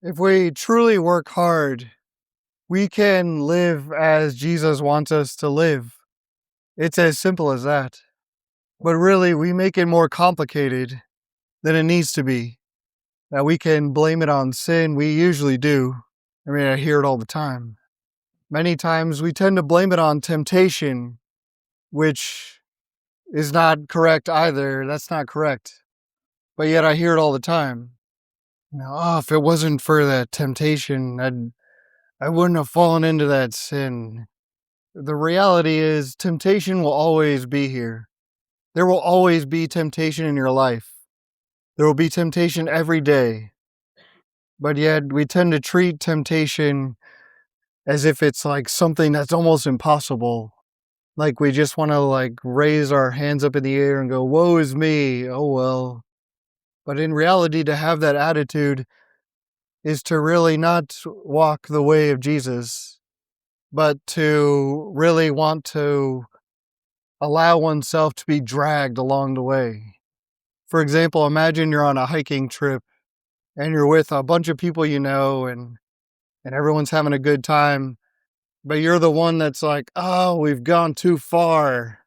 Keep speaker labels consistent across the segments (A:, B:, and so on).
A: If we truly work hard, we can live as Jesus wants us to live. It's as simple as that. But really, we make it more complicated than it needs to be. That we can blame it on sin. We usually do. I hear it all the time. Many times we tend to blame it on temptation, which is not correct either. That's not correct. But yet I hear it all the time. If it wasn't for that temptation, I wouldn't have fallen into that sin. The reality is, temptation will always be here. There will always be temptation in your life. There will be temptation every day. But yet, we tend to treat temptation as if it's like something that's almost impossible. Like we just want to raise our hands up in the air and go, woe is me. Oh, well. But in reality, to have that attitude is to really not walk the way of Jesus, but to really want to allow oneself to be dragged along the way. For example, imagine you're on a hiking trip and you're with a bunch of people you know and everyone's having a good time, but you're the one that's like, oh, we've gone too far.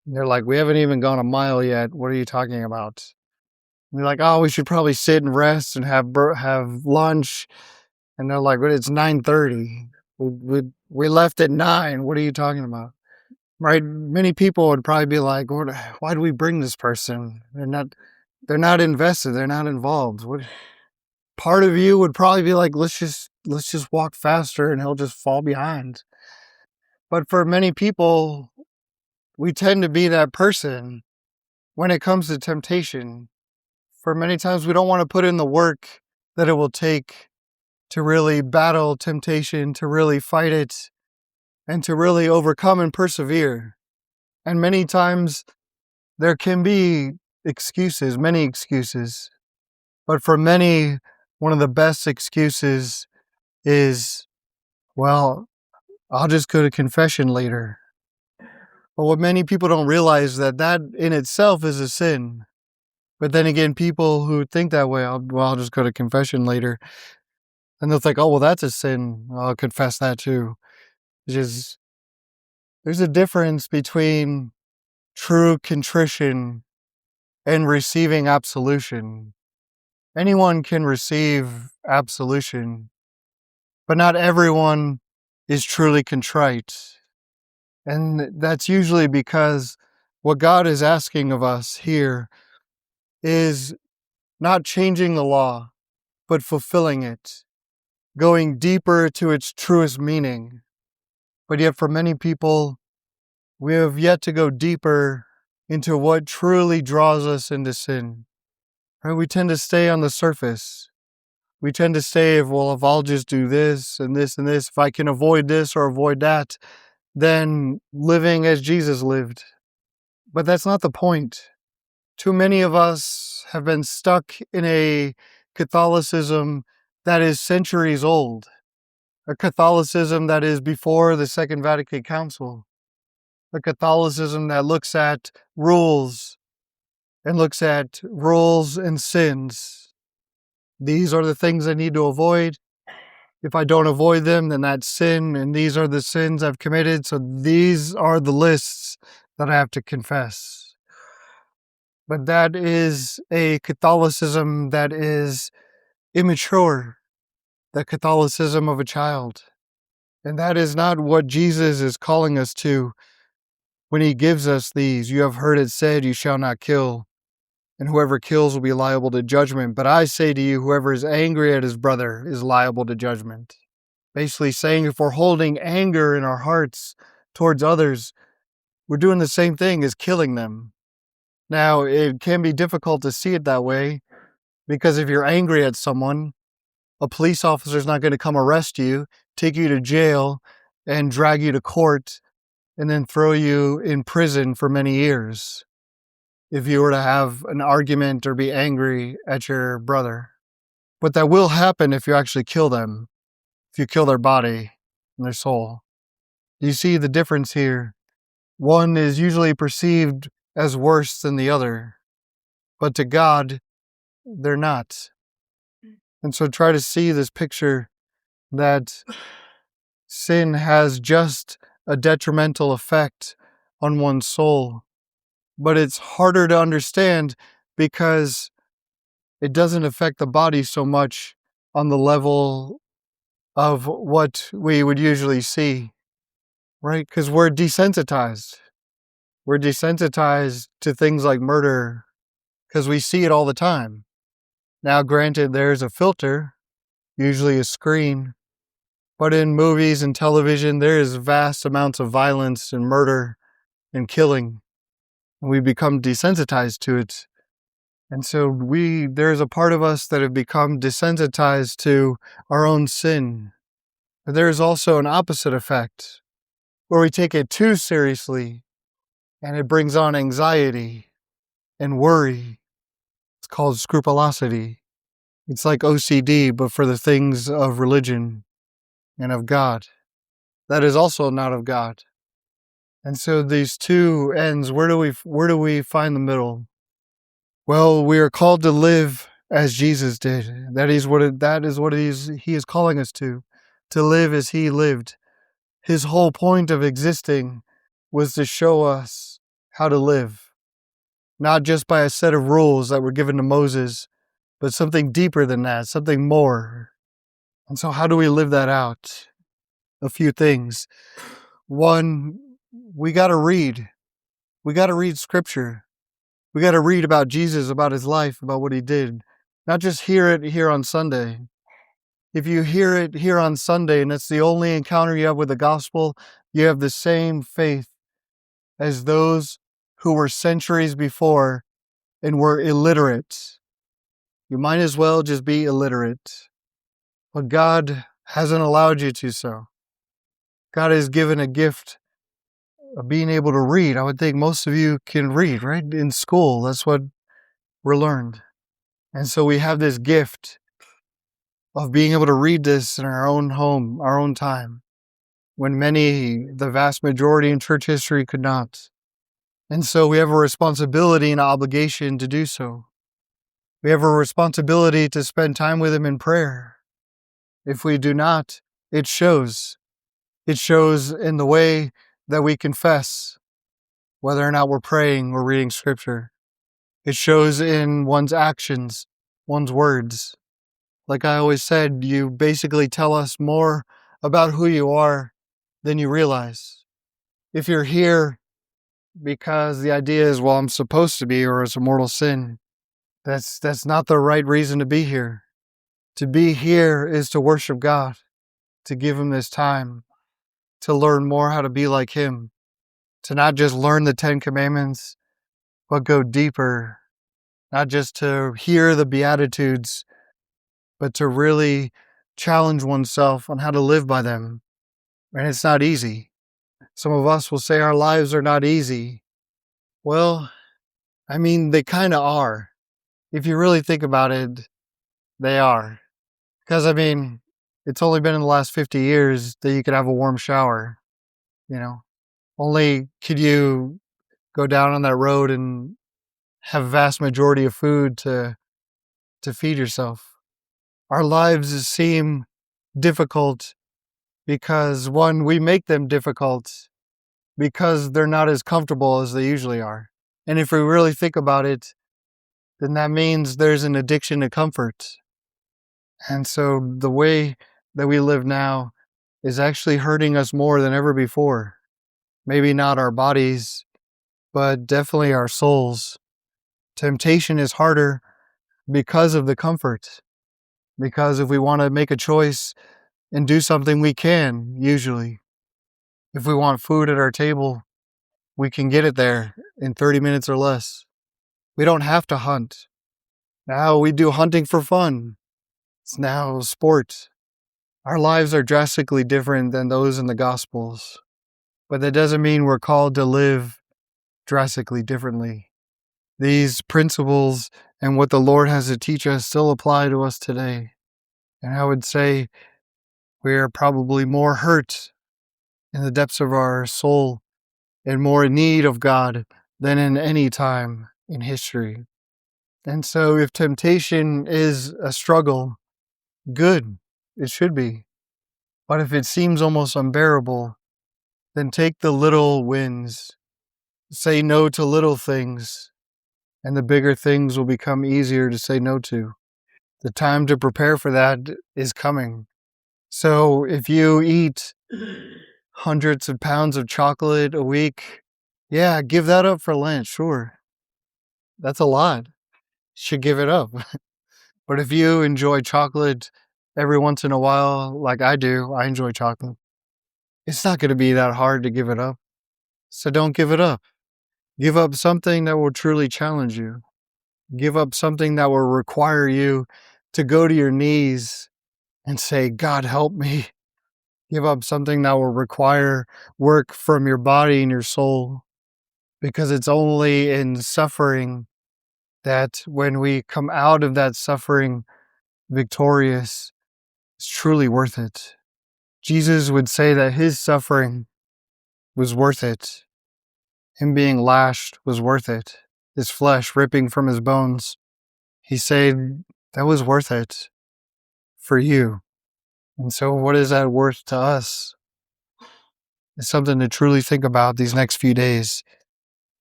A: And they're like, we haven't even gone a mile yet. What are you talking about? And you're like, oh, we should probably sit and rest and have lunch. And they're like, but it's 9:30. We left at 9. What are you talking about? Right? Many people would probably be like, why do we bring this person? They're not invested. They're not involved. Part of you would probably be like, let's just walk faster and he'll just fall behind. But for many people, we tend to be that person when it comes to temptation. For many times, we don't want to put in the work that it will take to really battle temptation, to really fight it, and to really overcome and persevere. And many times there can be excuses, many excuses. But for many, one of the best excuses is, well, I'll just go to confession later. But what many people don't realize that in itself is a sin. But then again, people who think that way, I'll just go to confession later. And they'll think, oh, well, that's a sin. I'll confess that too. There's a difference between true contrition and receiving absolution. Anyone can receive absolution, but not everyone is truly contrite. And that's usually because what God is asking of us here is not changing the law, but fulfilling it, going deeper to its truest meaning. But yet for many people, we have yet to go deeper into what truly draws us into sin. Right? We tend to stay on the surface. We tend to say, well, if I'll just do this and this and this, if I can avoid this or avoid that, then living as Jesus lived. But that's not the point. Too many of us have been stuck in a Catholicism that is centuries old, a Catholicism that is before the Second Vatican Council, a Catholicism that looks at rules and sins. These are the things I need to avoid. If I don't avoid them, then that's sin, and these are the sins I've committed, so these are the lists that I have to confess. But that is a Catholicism that is immature, the Catholicism of a child. And that is not what Jesus is calling us to when he gives us these. You have heard it said, you shall not kill, and whoever kills will be liable to judgment. But I say to you, whoever is angry at his brother is liable to judgment. Basically saying if we're holding anger in our hearts towards others, we're doing the same thing as killing them. Now, it can be difficult to see it that way, because if you're angry at someone, a police officer is not going to come arrest you, take you to jail, and drag you to court, and then throw you in prison for many years if you were to have an argument or be angry at your brother. But that will happen if you actually kill them, if you kill their body and their soul. Do you see the difference here? One is usually perceived as worse than the other, but to God, they're not. And so try to see this picture that sin has just a detrimental effect on one's soul. But it's harder to understand because it doesn't affect the body so much on the level of what we would usually see, right? Because we're desensitized. We're desensitized to things like murder because we see it all the time. Now, granted, there's a filter, usually a screen, but in movies and television, there is vast amounts of violence and murder and killing. And we become desensitized to it. And so there's a part of us that have become desensitized to our own sin. But there's also an opposite effect where we take it too seriously and it brings on anxiety and worry. It's called scrupulosity. It's like OCD, but for the things of religion and of God. That is also not of God. And so these two ends, where do we find the middle? Well, we are called to live as Jesus did. That is what he is calling us to live as he lived. His whole point of existing was to show us how to live, not just by a set of rules that were given to Moses, but something deeper than that, something more. And so how do we live that out? A few things. One, we got to read. We got to read scripture. We got to read about Jesus, about his life, about what he did. Not just hear it here on Sunday. If you hear it here on Sunday and it's the only encounter you have with the gospel, you have the same faith as those who were centuries before and were illiterate. You might as well just be illiterate. But God hasn't allowed you to so. God has given a gift of being able to read. I would think most of you can read, right? In school, that's what we're learned. And so we have this gift of being able to read this in our own home, our own time, when the vast majority in church history could not. And so we have a responsibility and obligation to do so. We have a responsibility to spend time with him in prayer. If we do not, it shows. It shows in the way that we confess, whether or not we're praying or reading scripture. It shows in one's actions, one's words. Like I always said, you basically tell us more about who you are than you realize. If you're here because the idea is, well, I'm supposed to be, or it's a mortal sin, that's not the right reason to be here. To be here is to worship God, to give him this time, to learn more how to be like him, to not just learn the 10 Commandments, but go deeper, not just to hear the Beatitudes, but to really challenge oneself on how to live by them. And it's not easy. Some of us will say our lives are not easy. Well, I mean, they kind of are. If you really think about it, they are. Because, I mean, it's only been in the last 50 years that you could have a warm shower, you know. Only could you go down on that road and have a vast majority of food to feed yourself. Our lives seem difficult because, one, we make them difficult because they're not as comfortable as they usually are. And if we really think about it, then that means there's an addiction to comfort. And so the way that we live now is actually hurting us more than ever before. Maybe not our bodies, but definitely our souls. Temptation is harder because of the comfort. Because if we want to make a choice and do something, we can, usually. If we want food at our table, we can get it there in 30 minutes or less. We don't have to hunt. Now we do hunting for fun. It's now sport. Our lives are drastically different than those in the Gospels. But that doesn't mean we're called to live drastically differently. These principles and what the Lord has to teach us still apply to us today. And I would say we are probably more hurt in the depths of our soul and more in need of God than in any time in history. And so if temptation is a struggle, Good. It should be. But if it seems almost unbearable, then take the little wins. Say no to little things, and the bigger things will become easier to say no to. The time to prepare for that is coming. So if you eat hundreds of pounds of chocolate a week, yeah, give that up for Lent, sure. That's a lot. Should give it up. But if you enjoy chocolate every once in a while, like I do, I enjoy chocolate. It's not going to be that hard to give it up. So don't give it up. Give up something that will truly challenge you. Give up something that will require you to go to your knees and say, God, help me. Give up something that will require work from your body and your soul. Because it's only in suffering that when we come out of that suffering victorious, it's truly worth it. Jesus would say that his suffering was worth it. Him being lashed was worth it. His flesh ripping from his bones. He said that was worth it for you. And so what is that worth to us? It's something to truly think about these next few days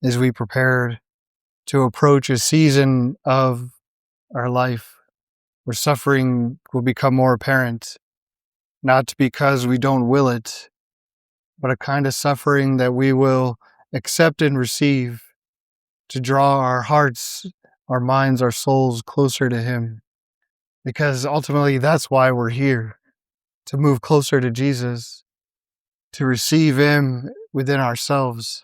A: as we prepare to approach a season of our life where suffering will become more apparent, not because we don't will it, but a kind of suffering that we will accept and receive to draw our hearts, our minds, our souls closer to him. Because ultimately that's why we're here, to move closer to Jesus, to receive him within ourselves.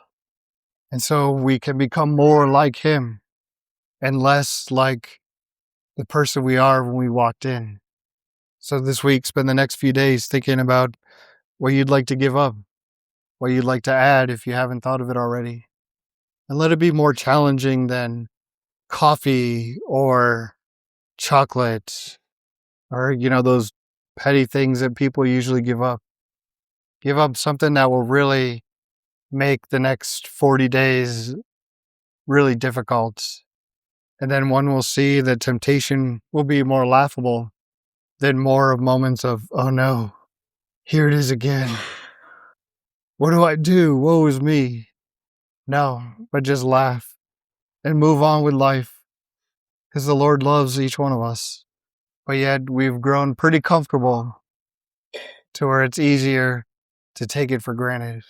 A: And so we can become more like him and less like the person we are when we walked in. So this week, spend the next few days thinking about what you'd like to give up, what you'd like to add if you haven't thought of it already. And let it be more challenging than coffee or chocolate or, those petty things that people usually give up. Give up something that will really make the next 40 days really difficult. And then one will see that temptation will be more laughable than more of moments of, oh no, here it is again. What do I do? Woe is me. No, but just laugh and move on with life because the Lord loves each one of us. But yet we've grown pretty comfortable to where it's easier to take it for granted.